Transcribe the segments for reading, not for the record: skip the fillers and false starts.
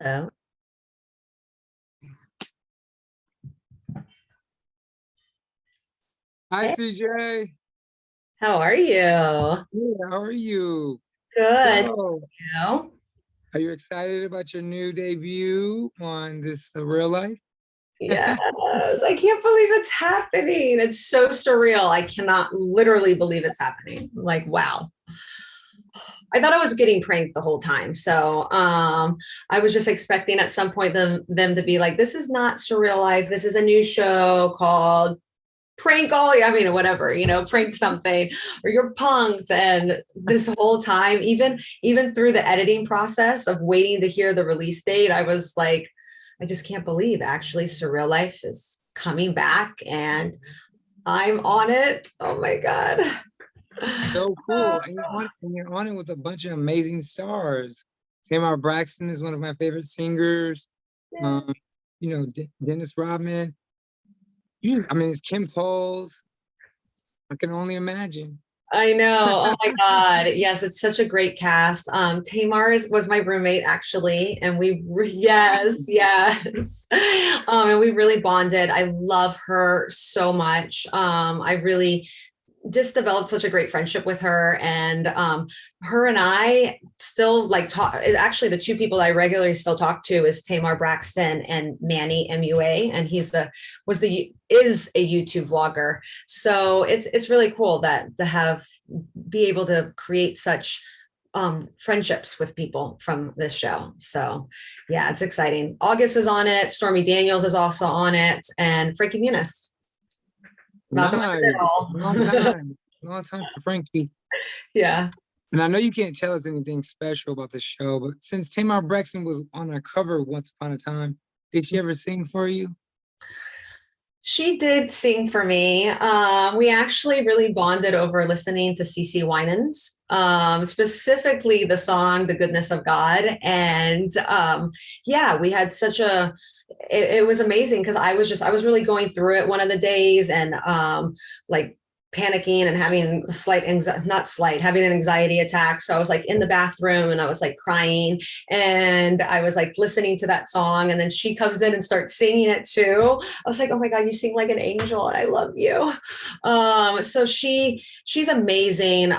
Oh, Hi, hey, CJ. how are you? Hey, how are you? Good. So, You? are you excited about your new debut on this Real Life? Yes, I can't believe it's happening. It's so surreal. I cannot literally believe it's happening. Like, wow. I thought I was getting pranked the whole time. So I was just expecting at some point them to be like, this is not surreal life. This is a new show called prank all, I mean, whatever, prank something, or you're punked. And this whole time, even through the editing process of waiting to hear the release date, I was like, I just can't believe actually Surreal Life is coming back and I'm on it. Oh my God. So cool. And you're on it with a bunch of amazing stars. Tamar Braxton is one of my favorite singers. Um, Dennis Rodman. I mean, it's Kim Poles. I can only imagine. I know. Oh my God. Yes, it's such a great cast. Tamar was my roommate actually, and yes, yes. And we really bonded. I love her so much. I really just developed such a great friendship with her, and her and I still like talk. Actually, the two people I regularly still talk to is Tamar Braxton and Manny MUA, and is a YouTube vlogger. So it's really cool that to be able to create such friendships with people from this show. So yeah, it's exciting. August is on it. Stormy Daniels is also on it, and Frankie Muniz. Malcolm in the Nice. Long Middle. time. Long time for Frankie. Yeah. And I know you can't tell us anything special about the show, but since Tamar Braxton was on our cover once upon a time, did she ever sing for you? She did sing for me. We actually really bonded over listening to CeCe Winans, specifically the song "The Goodness of God," and yeah, we had such a. It was amazing because I was really going through it one of the days, and like panicking and having having an anxiety attack. So I was like in the bathroom and I was like crying, and I was like listening to that song, and then she comes in and starts singing it too. I was like, oh my God, you sing like an angel and I love you. So she's amazing.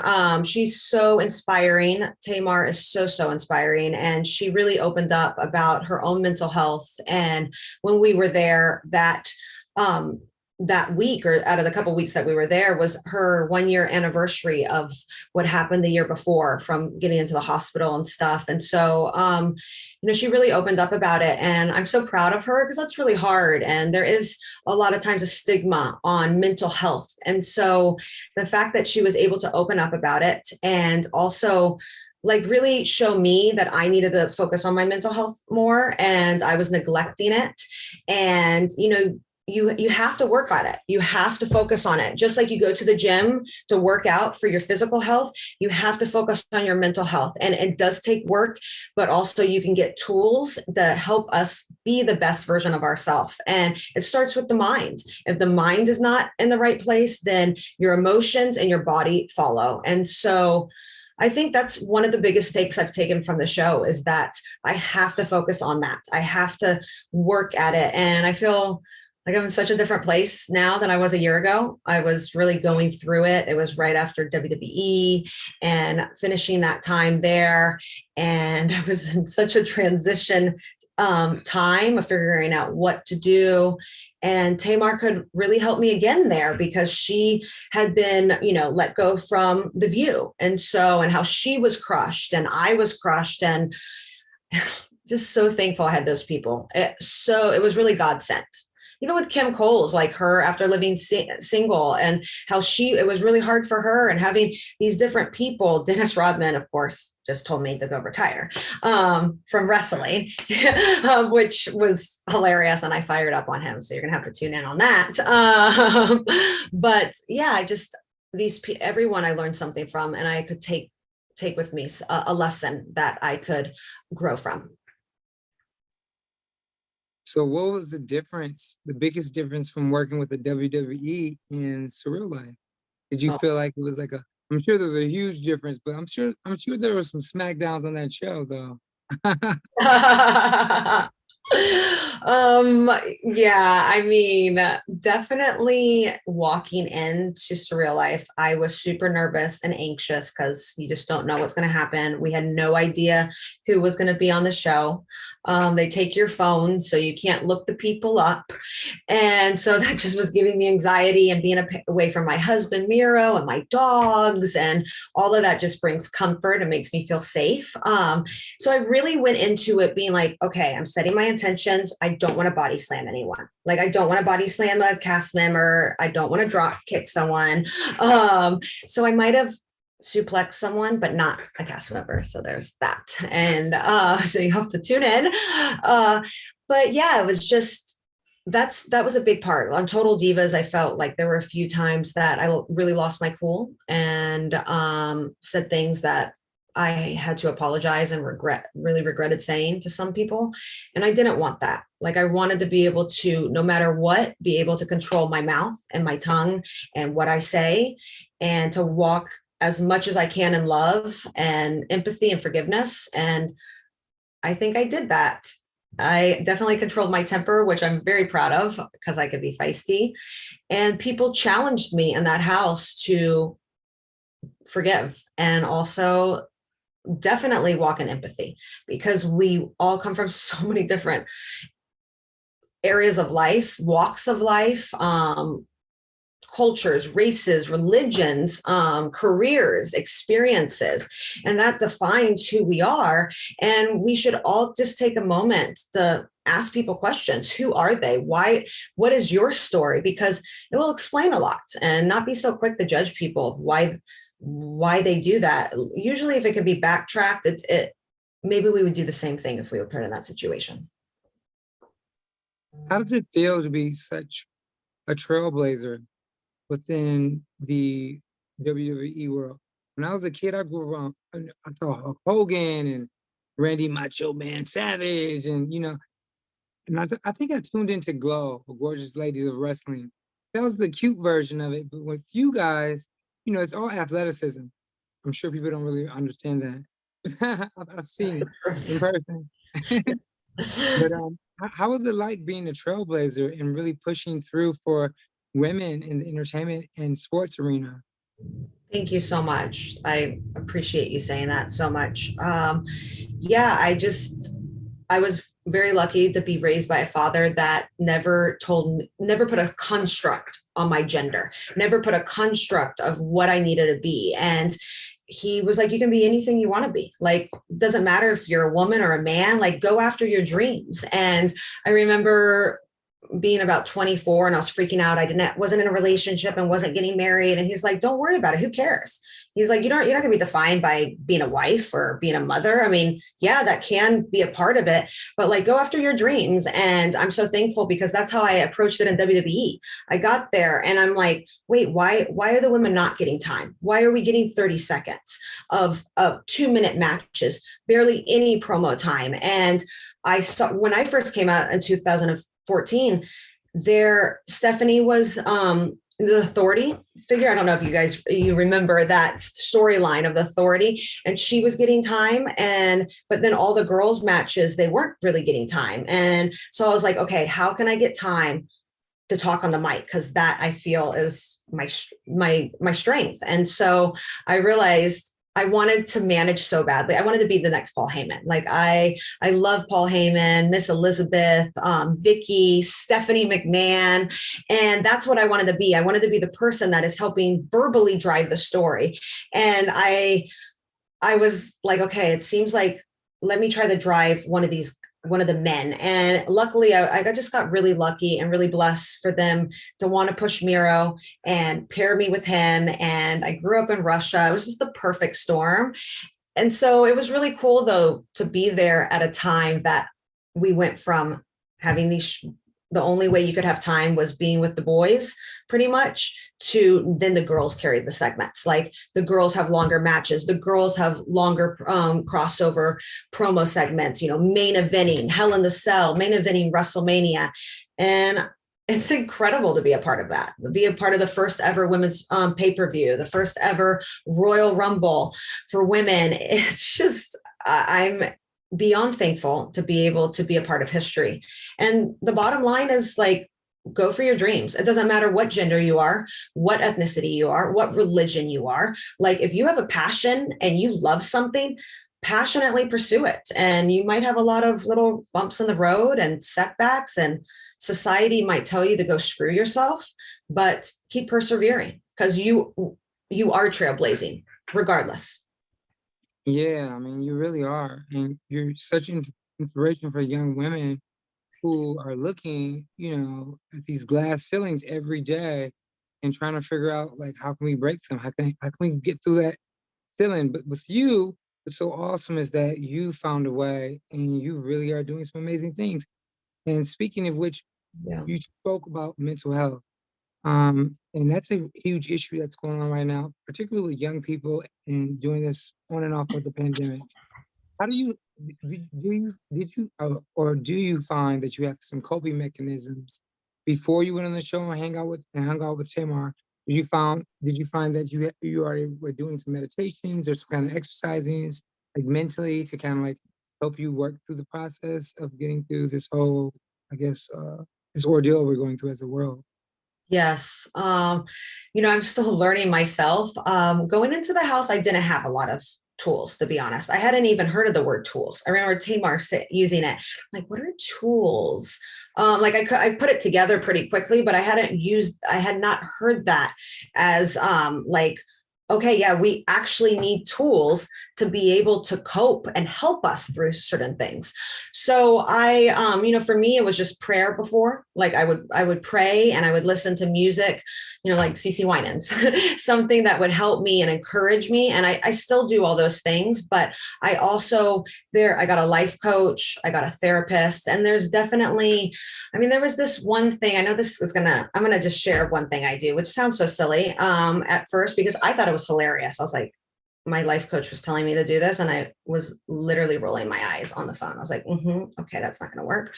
She's so inspiring. Tamar is so inspiring. And she really opened up about her own mental health. And when we were there, that week, or out of the couple of weeks that we were there, was her 1 year anniversary of what happened the year before from getting into the hospital and stuff. And so she really opened up about it, and I'm so proud of her because that's really hard, and there is a lot of times a stigma on mental health. And so the fact that she was able to open up about it, and also like really show me that I needed to focus on my mental health more, and I was neglecting it. And you have to work on it. You have to focus on it. Just like you go to the gym to work out for your physical health, you have to focus on your mental health. And it does take work, but also you can get tools that help us be the best version of ourselves. And it starts with the mind. If the mind is not in the right place, then your emotions and your body follow. And so I think that's one of the biggest takes I've taken from the show, is that I have to focus on that. I have to work at it. And I feel like I'm in such a different place now than I was a year ago. I was really going through it. It was right after WWE and finishing that time there. And I was in such a transition time of figuring out what to do. And Tamar could really help me again there, because she had been, let go from The View. And how she was crushed and I was crushed, and just so thankful I had those people. It was really God sent. Even with Kim Coles, like her after living single, and how it was really hard for her, and having these different people. Dennis Rodman, of course, just told me to go retire from wrestling, which was hilarious. And I fired up on him. So you're going to have to tune in on that. But yeah, everyone I learned something from, and I could take with me a lesson that I could grow from. So what was the biggest difference from working with the WWE and Surreal Life? Did you feel like it was I'm sure there's a huge difference, but I'm sure there were some smackdowns on that show though. Yeah, I mean, definitely walking into Surreal Life, I was super nervous and anxious because you just don't know what's going to happen. We had no idea who was going to be on the show. They take your phone, so you can't look the people up. And so that just was giving me anxiety, and being away from my husband, Miro, and my dogs, and all of that just brings comfort and makes me feel safe. So I really went into it being like, okay, I'm setting my intentions. I don't want to body slam anyone. Like, I don't want to body slam a cast member. I don't want to drop kick someone. So I might have suplex someone, but not a cast member. So there's that. And so you have to tune in. But yeah, it was just, that was a big part. On Total Divas, I felt like there were a few times that I really lost my cool and said things that I had to apologize and really regretted saying to some people. And I didn't want that. Like, I wanted to be able to, no matter what, be able to control my mouth and my tongue and what I say, and to walk as much as I can in love and empathy and forgiveness. And I think I did that. I definitely controlled my temper, which I'm very proud of because I could be feisty. And people challenged me in that house to forgive, and also definitely walk in empathy, because we all come from so many different areas of life, walks of life, cultures, races, religions, careers, experiences, and that defines who we are. And we should all just take a moment to ask people questions. Who are they? Why? What is your story? Because it will explain a lot, and not be so quick to judge people of why they do that. Usually, if it can be backtracked, maybe we would do the same thing if we were put in that situation. How does it feel to be such a trailblazer within the WWE world? When I was a kid, I grew up I saw Hulk Hogan and Randy Macho Man Savage, and and I think I tuned into Glow, a Gorgeous Ladies of Wrestling. That was the cute version of it. But with you guys, it's all athleticism. I'm sure people don't really understand that. I've seen it in person. But how was it like being a trailblazer and really pushing through for women in the entertainment and sports arena? Thank you so much. I appreciate you saying that so much. Yeah, I was very lucky to be raised by a father that never put a construct on my gender, never put a construct of what I needed to be. And he was like, you can be anything you want to be. Like, doesn't matter if you're a woman or a man, like, go after your dreams. And I remember being about 24, and I was freaking out. Wasn't in a relationship and wasn't getting married. And he's like, don't worry about it. Who cares? He's like, you're not going to be defined by being a wife or being a mother. I mean, yeah, that can be a part of it, but like, go after your dreams. And I'm so thankful, because that's how I approached it in WWE. I got there and I'm like, wait, why are the women not getting time? Why are we getting 30 seconds of 2-minute matches, barely any promo time? And I saw, when I first came out in 2014, Stephanie was the Authority figure. I don't know if you remember that storyline of the Authority, and she was getting time, but then all the girls matches, they weren't really getting time. And so I was like, okay, how can I get time to talk on the mic? Because that, I feel, is my strength. And so I realized I wanted to manage so badly. I wanted to be the next Paul Heyman. Like, I love Paul Heyman, Miss Elizabeth, Vicky, Stephanie McMahon. And that's what I wanted to be. I wanted to be the person that is helping verbally drive the story. And I was like, okay, it seems like, let me try to drive one of the men. And luckily, I just got really lucky and really blessed for them to want to push Miro and pair me with him. And I grew up in Russia. It was just the perfect storm. And so it was really cool, though, to be there at a time that we went from having the only way you could have time was being with the boys, pretty much, to then the girls carried the segments. Like, the girls have longer matches, the girls have longer crossover promo segments, main eventing Hell in the Cell, main eventing WrestleMania. And it's incredible to be a part of that, to be a part of the first ever women's pay-per-view, the first ever Royal Rumble for women. It's just, beyond thankful to be able to be a part of history. And the bottom line is like, go for your dreams. It doesn't matter what gender you are, what ethnicity you are, what religion you are. Like, if you have a passion and you love something, passionately pursue it. And you might have a lot of little bumps in the road and setbacks, and society might tell you to go screw yourself, but keep persevering, because you are trailblazing regardless. Yeah, I mean, you really are. And you're such an inspiration for young women who are looking, at these glass ceilings every day and trying to figure out, like, how can we break them? How can we get through that ceiling? But with you, what's so awesome is that you found a way and you really are doing some amazing things. And speaking of which, Yeah. you spoke about mental health. And that's a huge issue that's going on right now, particularly with young people and doing this on and off with the pandemic. How do you or do you find that you have some coping mechanisms before you went on the show and hung out with Tamar? Did you find that you already were doing some meditations or some kind of exercises, like mentally, to kind of like help you work through the process of getting through this whole, I guess, this ordeal we're going through as a world? Yes. I'm still learning myself. Going into the house, I didn't have a lot of tools, to be honest. I hadn't even heard of the word tools. I remember Tamar using it. Like, what are tools? I put it together pretty quickly, but I had not heard that as like, okay, yeah, we actually need tools to be able to cope and help us through certain things. So for me, it was just prayer before. Like, I would pray and I would listen to music, like CC Winans, something that would help me and encourage me. And I still do all those things, but I also I got a life coach, I got a therapist, and there's definitely, there was this one thing. I know I'm gonna just share one thing I do, which sounds so silly at first, because I thought it was hilarious. I was like, my life coach was telling me to do this, and I was literally rolling my eyes on the phone. I was like, okay, that's not going to work.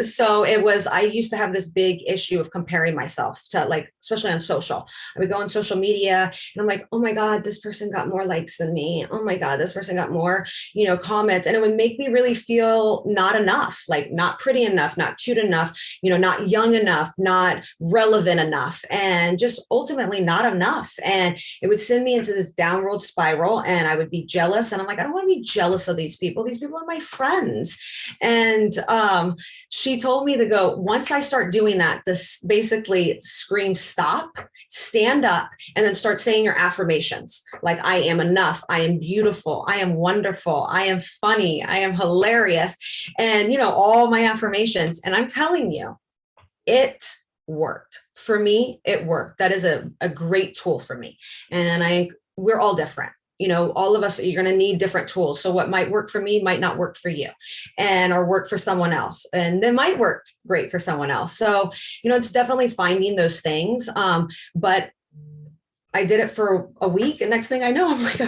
So I used to have this big issue of comparing myself to, like, especially on social. I would go on social media and I'm like, oh my God, this person got more likes than me. Oh my God, this person got more, comments. And it would make me really feel not enough, like not pretty enough, not cute enough, not young enough, not relevant enough, and just ultimately not enough. And it would send me into this downward spiral, and I would be jealous. And I'm like, I don't want to be jealous of these people. These people are my friends. And she told me to go, once I start doing that, this basically scream, stop, stand up, and then start saying your affirmations. Like, I am enough. I am beautiful. I am wonderful. I am funny. I am hilarious. And, all my affirmations. And I'm telling you, it worked. For me, it worked. That is a great tool for me. And we're all different. All of us, you're going to need different tools. So what might work for me might not work for you, or work for someone else. And they might work great for someone else. So, it's definitely finding those things. But I did it for a week, and next thing I know, I'm like,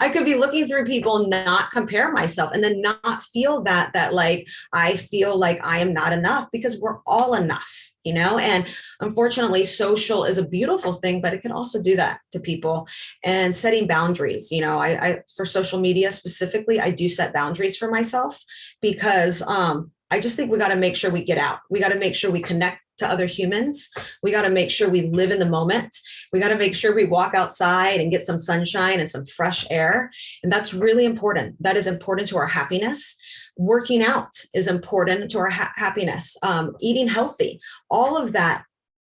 I could be looking through people and not compare myself, and then not feel that like, I feel like I am not enough, because we're all enough, and unfortunately, social is a beautiful thing, but it can also do that to people. And setting boundaries, I for social media specifically, I do set boundaries for myself, because I just think we got to make sure we get out. We got to make sure we connect to other humans. We got to make sure we live in the moment. We got to make sure we walk outside and get some sunshine and some fresh air. And that's really important. That is important to our happiness. Working out is important to our happiness. Eating healthy, all of that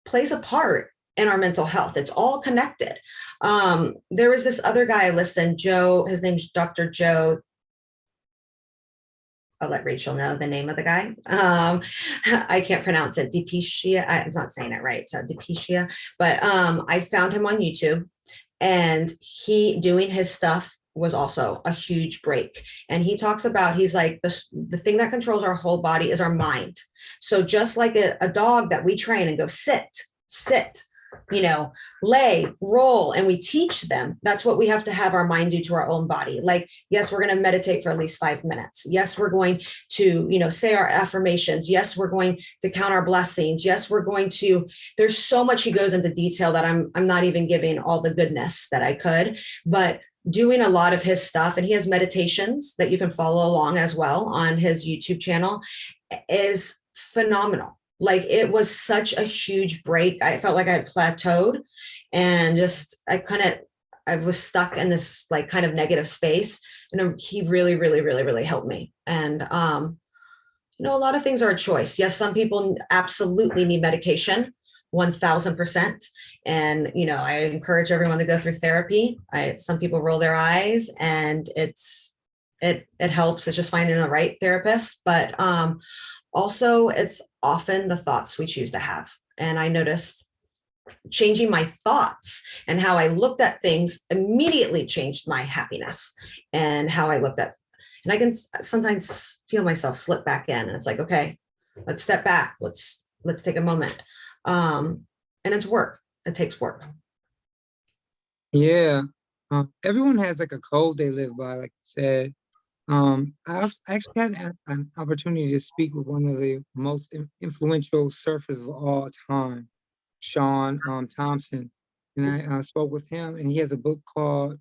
plays a part in our mental health. It's all connected. There was this other guy I listened, Joe, his name's Dr. Joe. I'll let Rachel know the name of the guy. I can't pronounce it. Depecia. I'm not saying it right. So Depecia. But I found him on YouTube, and he doing his stuff was also a huge break. And he talks about, he's like, the thing that controls our whole body is our mind. So just like a dog that we train and go sit, lay, roll, and we teach them. That's what we have to have our mind do to our own body. Like, yes, we're going to meditate for at least 5 minutes. Yes, we're going to, say our affirmations. Yes, we're going to count our blessings. Yes, there's so much he goes into detail that I'm not even giving all the goodness that I could, but doing a lot of his stuff, and he has meditations that you can follow along as well on his YouTube channel, is phenomenal. Like, it was such a huge break. I felt like I had plateaued, and just I was stuck in this like kind of negative space. And he really, really, really, really helped me. And a lot of things are a choice. Yes, some people absolutely need medication, 1000%. And, I encourage everyone to go through therapy. Some people roll their eyes, and it helps. It's just finding the right therapist. But also, it's often the thoughts we choose to have. And I noticed changing my thoughts and how I looked at things immediately changed my happiness, and how I looked at, and I can sometimes feel myself slip back in, and it's like, okay, let's step back. Let's take a moment. And it's work. It takes work. Yeah. Everyone has like a code they live by, like you said. I've actually had an opportunity to speak with one of the most influential surfers of all time, Sean Thompson. And I spoke with him, and he has a book called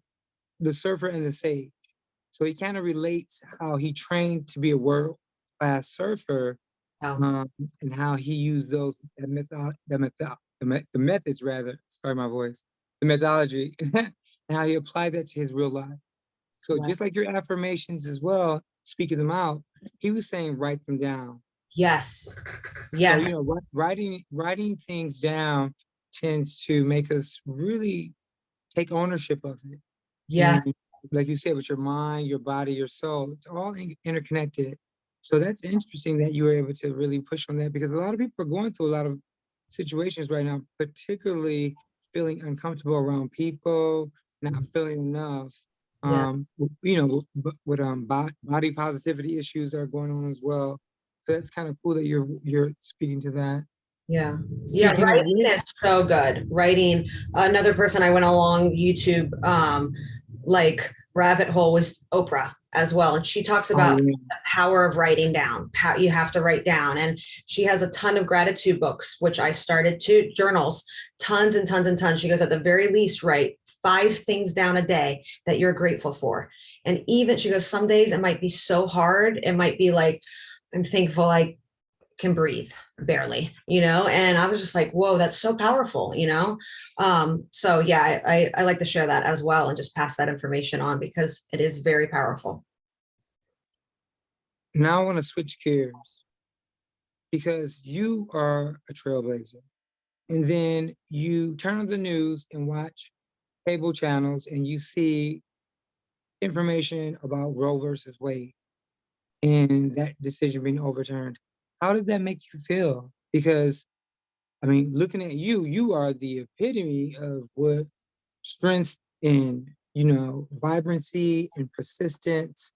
The Surfer and the Sage. So he kind of relates how he trained to be a world-class surfer, Oh, and how he used the methods rather, sorry, my voice, the methodology, and how he applied that to his real life. So wow. just like your affirmations as well, speaking them out, he was saying write them down. Yes. So, Yes. writing things down tends to make us really take ownership of it. Yeah. And like you said, with your mind, your body, your soul, it's all interconnected. So that's interesting that you were able to really push on that, because a lot of people are going through a lot of situations right now, particularly feeling uncomfortable around people, not feeling enough. Yeah. With body positivity issues that are going on as well. So that's kind of cool that you're speaking to that. Yeah. Yeah. Speaking of Writing which, is so good. Writing. Another person I went along YouTube, like rabbit hole, was Oprah as well. And she talks oh about yeah, the power of writing down, how you have to write down. And she has a ton of gratitude books, which I started to, journals, tons and tons and tons. She goes, at the very least, write 5 things down a day that you're grateful for. And even she goes, some days it might be so hard. It might be like, I'm thankful I can breathe barely, and I was just like, whoa, that's so powerful. So yeah, I like to share that as well, and just pass that information on, because it is very powerful. now I want to switch gears, because you are a trailblazer. And then you turn on the news and watch cable channels, and you see information about Roe versus Wade and that decision being overturned. How did that make you feel? Because, I mean, looking at you, you are the epitome of what strength and, vibrancy and persistence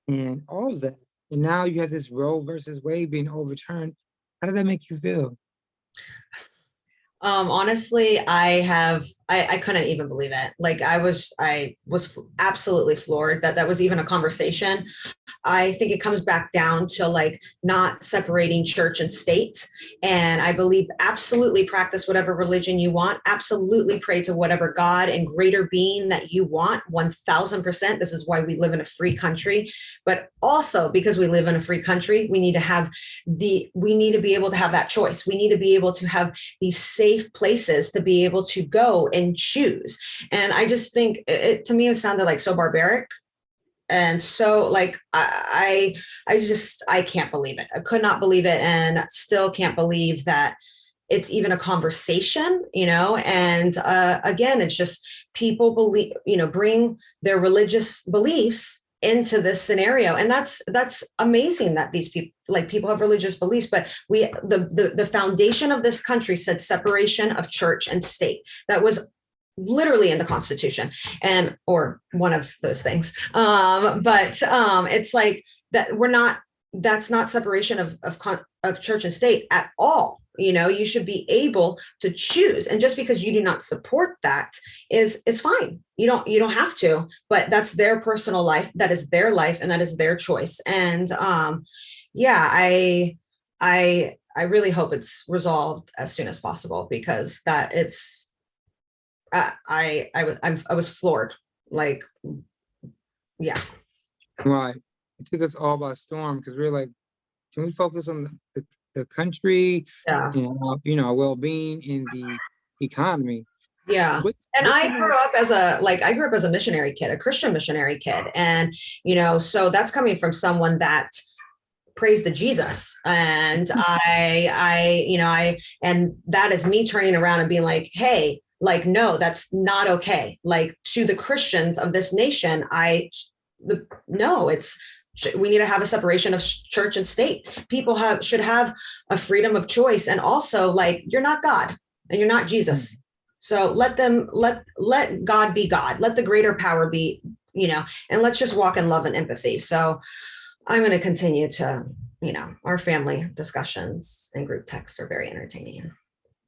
and all of that. And now you have this Roe versus Wade being overturned. How did that make you feel? Honestly, I couldn't even believe it. Like, I was absolutely floored that that was even a conversation. I think it comes back down to like not separating church and state. And I believe absolutely practice whatever religion you want. Absolutely pray to whatever God and greater being that you want. 1000%. This is why we live in a free country. But also, because we live in a free country, we need to be able to have that choice. We need to be able to have these safe places to be able to go and choose. And I just think to me, it sounded like so barbaric. And so like I can't believe it. I could not believe it, and still can't believe that it's even a conversation. And again, it's just people believe, bring their religious beliefs into this scenario. And that's amazing that these people, like, people have religious beliefs, but the foundation of this country said separation of church and state. That was literally in the Constitution, and or one of those things. But it's like that that's not separation of church and state at all. You should be able to choose, and just because you do not support that is fine. You don't have to, but that's their personal life. That is their life, and that is their choice. And yeah, I really hope it's resolved as soon as possible, because that it's I was floored. like, yeah. Right. It took us all by storm because we were like, can we focus on the country Yeah. and our well-being in the economy? Yeah. And What's another? I grew up as a missionary kid, a Christian missionary kid. And, so that's coming from someone that praised the Jesus. And and that is me turning around and being like, hey, like, no, that's not okay. Like, to the Christians of this nation, no, we need to have a separation of church and state. People should have a freedom of choice. And also, like, you're not God and you're not Jesus. So let God be God. Let the greater power be, and let's just walk in love and empathy. So I'm going to continue to, our family discussions and group texts are very entertaining.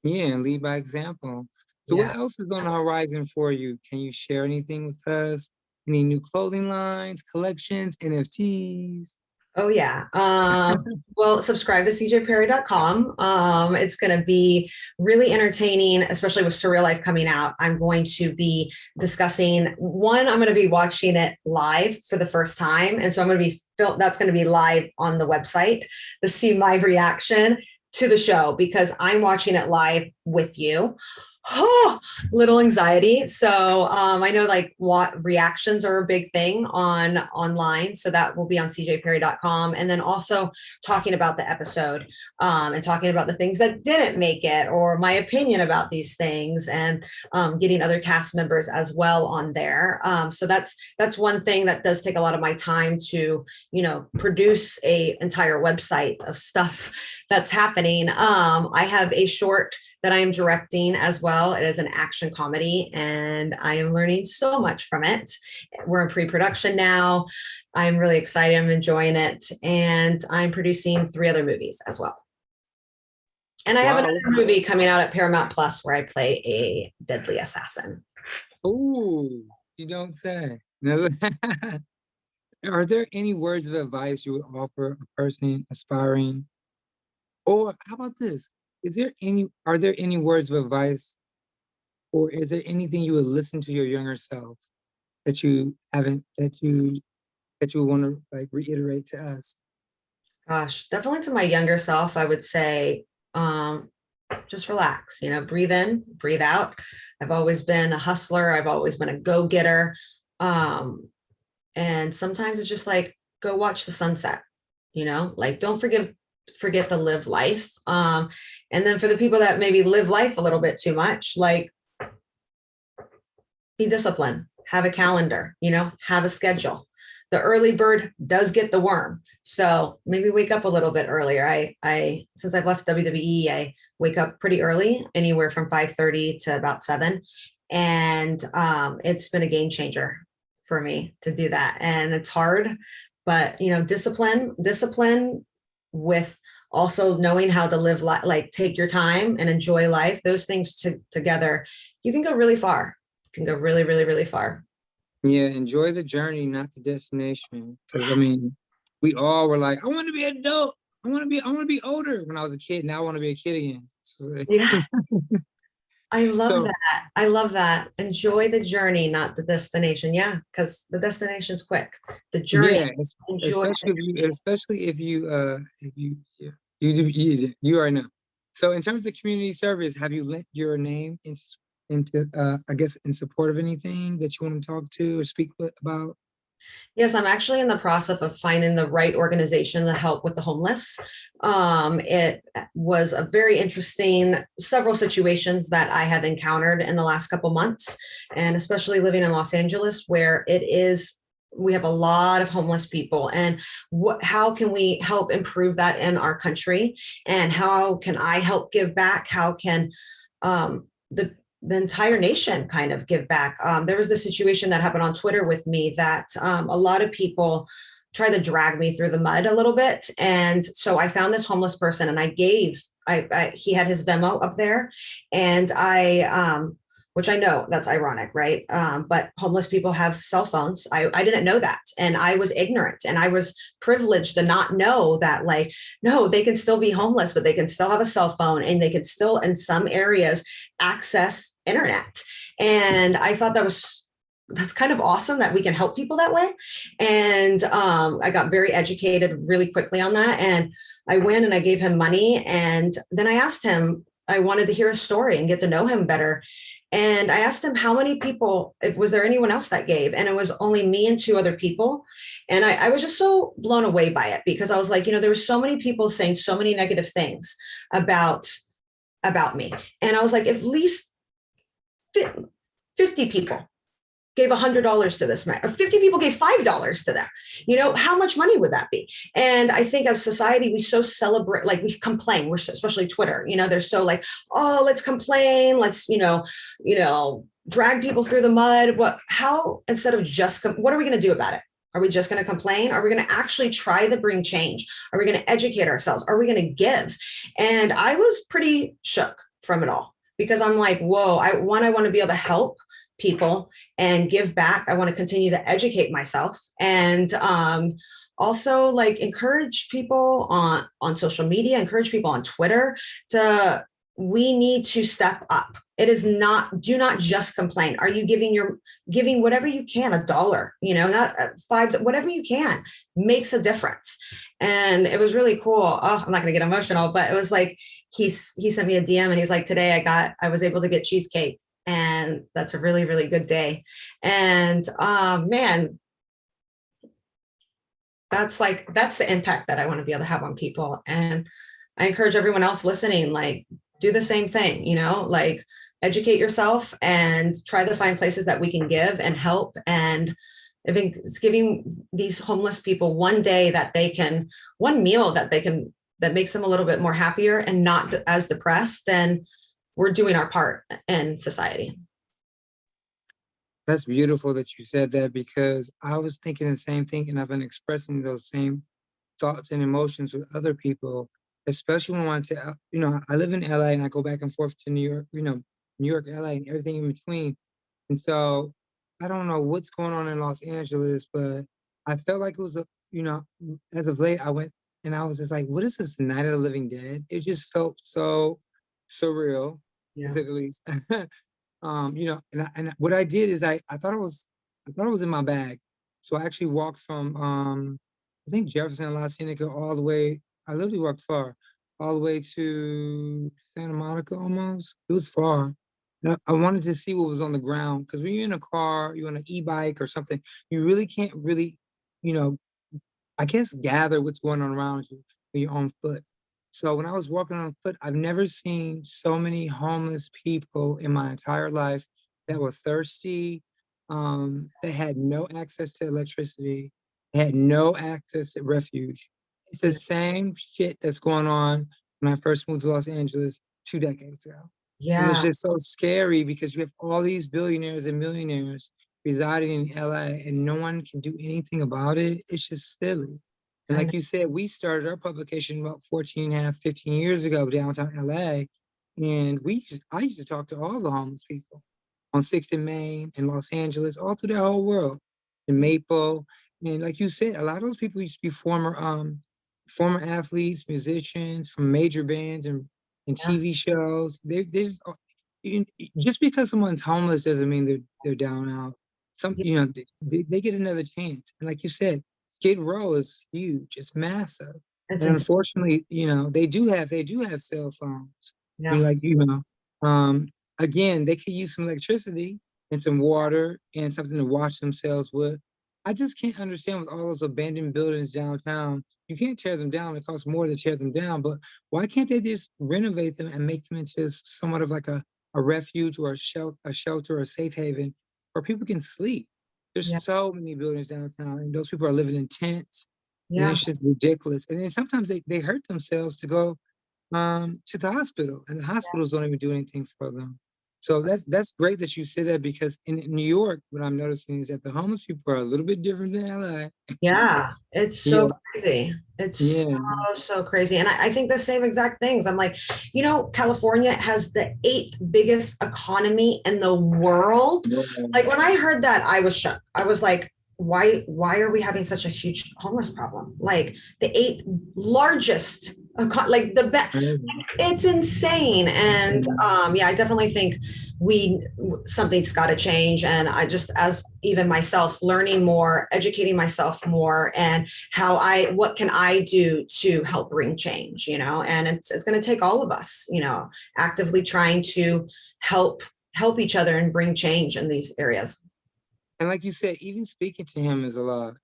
Yeah, and lead by example. So what Yeah. else is on the horizon for you? Can you share anything with us? Any new clothing lines, collections, NFTs? Oh yeah. Well, subscribe to cjperry.com. It's going to be really entertaining, especially with Surreal Life coming out. I'm going to be discussing I'm going to be watching it live for the first time. And so I'm going to be that's going to be live on the website to see my reaction to the show because I'm watching it live with you. Oh, little anxiety. So I know like what reactions are a big thing online. So that will be on cjperry.com. And then also talking about the episode and talking about the things that didn't make it or my opinion about these things and getting other cast members as well on there. So that's one thing that does take a lot of my time to, produce a entire website of stuff that's happening. I have a short that I am directing as well. It is an action comedy and I am learning so much from it. We're in pre-production now. I'm really excited. I'm enjoying it. And I'm producing 3 other movies as well. And I have another movie coming out at Paramount Plus where I play a deadly assassin. Oh, you don't say. Are there any words of advice you would offer a person aspiring? Or how about this? Are there any words of advice or is there anything you would listen to your younger self that you haven't, that you want to like reiterate to us? Gosh, definitely to my younger self, I would say, just relax, breathe in, breathe out. I've always been a hustler. I've always been a go-getter. And sometimes it's just like, go watch the sunset, like don't forget to live life. And then for the people that maybe live life a little bit too much, like be disciplined, have a calendar, have a schedule. The early bird does get the worm. So maybe wake up a little bit earlier. I since I've left WWE, I wake up pretty early, anywhere from 5:30 to about 7. And it's been a game changer for me to do that. And it's hard, but discipline with also knowing how to live like take your time and enjoy life. Those things together, you can go really far. You can go really, really, really far. Yeah, enjoy the journey, not the destination. Because I mean, we all were like, I want to be an adult. I want to be older when I was a kid. Now I want to be a kid again. So, Yeah. I love so, that. I love that. Enjoy the journey, not the destination. Yeah, because the destination's quick. The journey. yeah, Enjoy. especially if you yeah, you already know. So in terms of community service, have you lent your name into I guess in support of anything that you want to talk to or speak about? Yes, I'm actually in the process of finding the right organization to help with the homeless. It was a very interesting several situations that I have encountered in the last couple months, and especially living in Los Angeles, where we have a lot of homeless people, and how can we help improve that in our country? And how can I help give back? How can the entire nation kind of give back? There was this situation that happened on Twitter with me that a lot of people try to drag me through the mud a little bit. And so I found this homeless person and he had his Venmo up there, and which I know that's ironic, right? But homeless people have cell phones. I didn't know that. And I was ignorant and I was privileged to not know that, like, no, they can still be homeless, but they can still have a cell phone and they can still, in some areas, access internet. And I thought that was that's kind of awesome that we can help people that way. And I got very educated really quickly on that. And I went and I gave him money. And then I asked him, I wanted to hear his story and get to know him better. And I asked him how many people, was there anyone else that gave? And it was only me and two other people. And I was just so blown away by it, because I was like, there were so many people saying so many negative things about me. And I was like, at least 50 people gave $100 to this man, or 50 people gave $5 to them. How much money would that be? And I think as society, we so celebrate, like we complain, we're so, especially Twitter, they're so like, oh, let's complain. Let's, drag people through the mud. Instead of just, what are we going to do about it? Are we just going to complain? Are we going to actually try to bring change? Are we going to educate ourselves? Are we going to give? And I was pretty shook from it all, because I'm like, whoa, I want to be able to help people and give back. I want to continue to educate myself, and also like encourage people on social media, encourage people on Twitter we need to step up. It is do not just complain. Are you giving whatever you can, $1, not $5, whatever you can makes a difference. And it was really cool. Oh, I'm not going to get emotional, but it was like, he sent me a DM and he's like, today I was able to get cheesecake. And that's a really, really good day. And man, that's the impact that I want to be able to have on people. And I encourage everyone else listening, like, do the same thing, like educate yourself and try to find places that we can give and help. And I think it's giving these homeless people one meal that makes them a little bit more happier and not as depressed, then we're doing our part in society. That's beautiful that you said that, because I was thinking the same thing, and I've been expressing those same thoughts and emotions with other people, especially when I want to, I live in LA and I go back and forth to New York, New York, LA, and everything in between. And so I don't know what's going on in Los Angeles, but I felt like it was, as of late, I went and I was just like, what is this Night of the Living Dead? It just felt so surreal, to say the least. And what I did is I thought it was in my bag. So I actually walked from, I think Jefferson, La Cienega, all the way. I literally walked far, all the way to Santa Monica almost. It was far. And I wanted to see what was on the ground, because when you're in a car, you're on an e-bike or something, you really can't I guess gather what's going on around you when you're on foot. So when I was walking on foot, I've never seen so many homeless people in my entire life that were thirsty. They had no access to electricity. They had no access to refuge. It's the same shit that's going on when I first moved to Los Angeles 2 decades ago. And it's just so scary, because you have all these billionaires and millionaires residing in LA and no one can do anything about it. It's just silly. And like you said, we started our publication about 14 and a half, 15 years ago, downtown LA. And I used to talk to all the homeless people on 6th and Main in Los Angeles, all through the whole world, in Maple. And like you said, a lot of those people used to be former athletes, musicians from major bands and TV shows. Just because someone's homeless doesn't mean they're down out. They get another chance. And like you said, Skid Row is huge. It's massive. And unfortunately, they do have cell phones. Yeah. I mean, again, they could use some electricity and some water and something to wash themselves with. I just can't understand, with all those abandoned buildings downtown, you can't tear them down. It costs more to tear them down, but why can't they just renovate them and make them into somewhat of like a refuge or a shelter or a safe haven where people can sleep? There's so many buildings downtown, and those people are living in tents, and it's just ridiculous. And then sometimes they hurt themselves to go to the hospital, and the hospitals don't even do anything for them. So that's great that you said that, because in New York, what I'm noticing is that the homeless people are a little bit different than LA. Yeah, it's so crazy. It's so crazy. And I think the same exact things. I'm like, California has the 8th biggest economy in the world. Like when I heard that, I was shocked. I was like, why are we having such a huge homeless problem? Like the eighth largest, like Crazy. it's insane. And yeah, I definitely think we something's got to change. And I just, as even myself, learning more, educating myself more, and what can I do to help bring change, and it's going to take all of us, actively trying to help each other and bring change in these areas. And like you said, even speaking to him is a lot.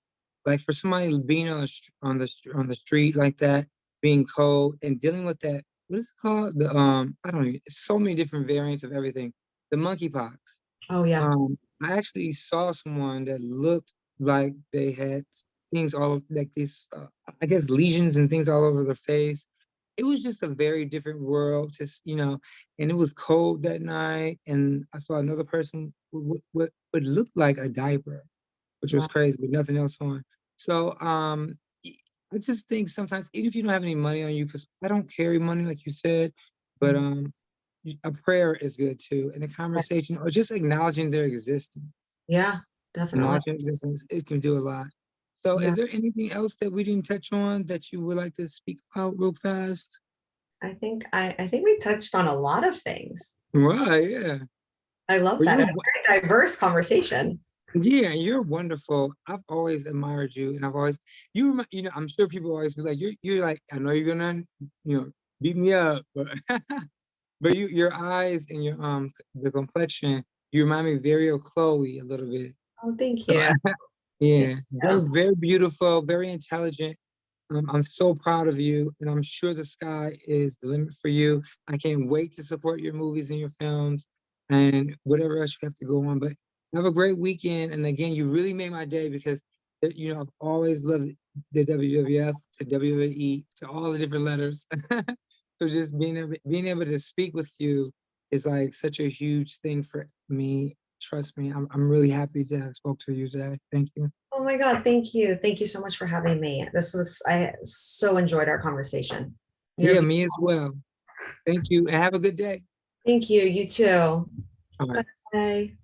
Like for somebody being on the street like that, being cold and dealing with that, what is it called? I don't know. It's so many different variants of everything. The monkeypox. Oh yeah. I actually saw someone that looked like they had things all of like these, I guess lesions and things all over their face. It was just a very different world, just and it was cold that night. And I saw another person with what looked like a diaper, which was Wow. crazy, with nothing else on. So I just think sometimes, even if you don't have any money on you, because I don't carry money like you said, but a prayer is good too, and a conversation or just acknowledging their existence. Yeah, definitely. Acknowledging existence, it can do a lot. So Yeah. is there anything else that we didn't touch on that you would like to speak about real fast? I think we touched on a lot of things. Right, yeah. I love Well, that. A very diverse conversation. yeah, you're wonderful. I've always admired you, and I've always I'm sure people always be like, you're like, I know you're gonna, beat me up, but but your eyes and your the complexion, you remind me very of Chloe a little bit. Oh, thank So you. Thank yeah, you. very beautiful, very intelligent. I'm so proud of you, and I'm sure the sky is the limit for you. I can't wait to support your movies and your films and whatever else you have to go on. But have a great weekend. And again, you really made my day because I've always loved the WWF to WWE to all the different letters. So just being able to speak with you is like such a huge thing for me. Trust me, I'm really happy to have spoke to you today. Thank you. Oh my God, thank you. Thank you so much for having me. I so enjoyed our conversation. Yeah, me as well. Thank you, and have a good day. Thank you. You too. All right. Bye.